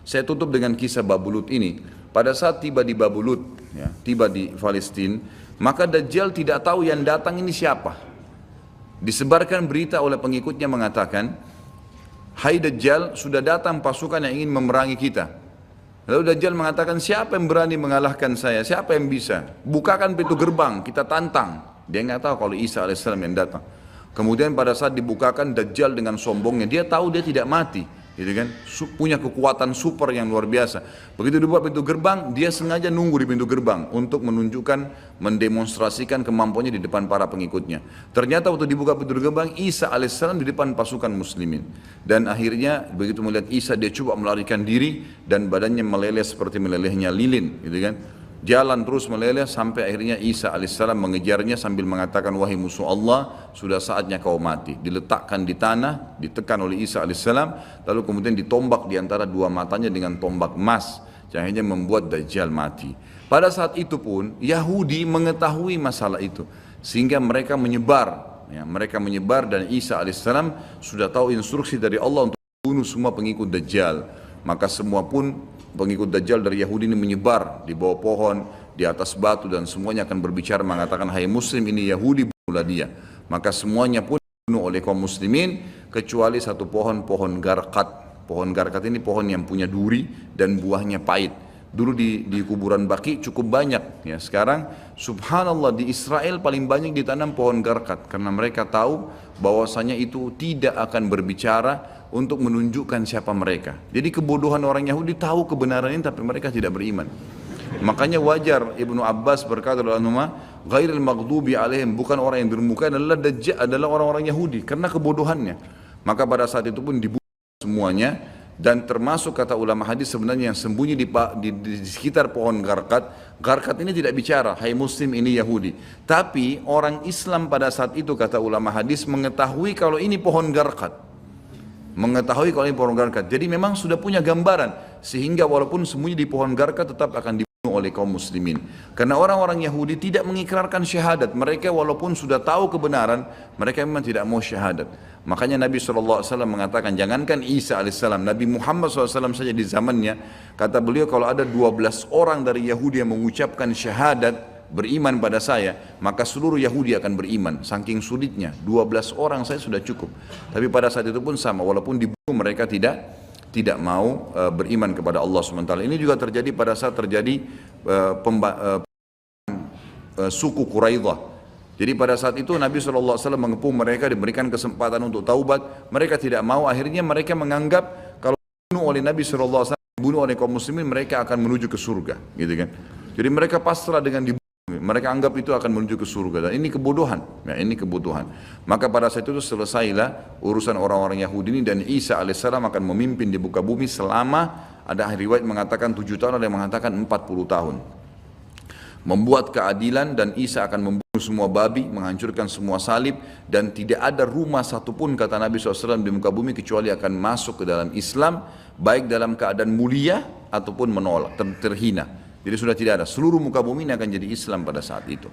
Saya tutup dengan kisah Babulut ini. Pada saat tiba di Babulut, ya, tiba di Palestina, maka Dajjal tidak tahu yang datang ini siapa. Disebarkan berita oleh pengikutnya mengatakan, hai Dajjal, sudah datang pasukan yang ingin memerangi kita. Lalu Dajjal mengatakan, siapa yang berani mengalahkan saya? Siapa yang bisa? Bukakan pintu gerbang, kita tantang. Dia nggak tahu kalau Isa alaihissalam yang datang. Kemudian pada saat dibukakan, Dajjal dengan sombongnya, dia tahu dia tidak mati, gitu kan? Punya kekuatan super yang luar biasa. Begitu dibuka pintu gerbang, dia sengaja nunggu di pintu gerbang untuk menunjukkan, mendemonstrasikan kemampuannya di depan para pengikutnya. Ternyata waktu dibuka pintu gerbang, Isa alaihissalam di depan pasukan muslimin. Dan akhirnya begitu melihat Isa, dia coba melarikan diri dan badannya meleleh seperti melelehnya lilin, gitu kan? Jalan terus meleleh sampai akhirnya Isa alaihissalam mengejarnya sambil mengatakan, wahai musuh Allah, sudah saatnya kau mati. Diletakkan di tanah, ditekan oleh Isa alaihissalam, lalu kemudian ditombak di antara dua matanya dengan tombak emas, yang akhirnya membuat Dajjal mati. Pada saat itu pun Yahudi mengetahui masalah itu, sehingga mereka menyebar, ya, dan Isa alaihissalam sudah tahu instruksi dari Allah untuk bunuh semua pengikut Dajjal. Maka semua pun pengikut Dajjal dari Yahudi ini menyebar di bawah pohon, di atas batu, dan semuanya akan berbicara mengatakan, hai muslim, ini Yahudi, bunuhlah dia. Maka semuanya pun dibunuh oleh kaum muslimin kecuali satu pohon, pohon garkat. Pohon garkat ini pohon yang punya duri dan buahnya pahit. Dulu di kuburan Baqi cukup banyak, ya. Sekarang subhanallah di Israel paling banyak ditanam pohon garkat karena mereka tahu bahwasanya itu tidak akan berbicara untuk menunjukkan siapa mereka. Jadi kebodohan orang Yahudi tahu kebenaran ini tapi mereka tidak beriman. Makanya wajar Ibnu Abbas berkata dalam ghairil maghdubi alaihim, bukan orang yang durmuka adalah Dajjal, adalah orang-orang Yahudi karena kebodohannya. Maka pada saat itu pun dibunuh semuanya, dan termasuk kata ulama hadis sebenarnya yang sembunyi di sekitar pohon garkat. Garkat ini tidak bicara, hai muslim, ini Yahudi. Tapi orang Islam pada saat itu kata ulama hadis mengetahui kalau ini pohon garkat. Mengetahui kalau ini pohon garkat. Jadi memang sudah punya gambaran, sehingga walaupun sembunyi di pohon garkat tetap akan dibunuh oleh kaum muslimin. Karena orang-orang Yahudi tidak mengikrarkan syahadat. Mereka walaupun sudah tahu kebenaran, mereka memang tidak mau syahadat. Makanya Nabi SAW mengatakan, jangankan Isa alaihissalam, Nabi Muhammad SAW saja di zamannya, kata beliau, kalau ada 12 orang dari Yahudi yang mengucapkan syahadat, beriman pada saya, maka seluruh Yahudi akan beriman. Saking sulitnya, 12 orang saya sudah cukup. Tapi pada saat itu pun sama, walaupun dibunuh mereka tidak mau beriman kepada Allah SWT. Ini juga terjadi pada saat terjadi suku Quraidah. Jadi pada saat itu Nabi SAW mengepung mereka, diberikan kesempatan untuk taubat. Mereka tidak mau, akhirnya mereka menganggap kalau dibunuh oleh Nabi SAW, dibunuh oleh kaum muslimin, mereka akan menuju ke surga, gitu kan. Jadi mereka pasrah dengan dibunuh. Mereka anggap itu akan menuju ke surga, dan ini kebodohan, ya, ini kebodohan. Maka pada saat itu selesailah urusan orang-orang Yahudi ini, dan Isa alaihissalam akan memimpin di muka bumi selama, ada riwayat mengatakan 7 tahun, ada yang mengatakan 40 tahun. Membuat keadilan, dan Isa akan membunuh semua babi, menghancurkan semua salib, dan tidak ada rumah satupun kata Nabi SAW di muka bumi kecuali akan masuk ke dalam Islam, baik dalam keadaan mulia ataupun menolak, terhina. Jadi sudah tidak ada, seluruh muka bumi ini akan jadi Islam pada saat itu.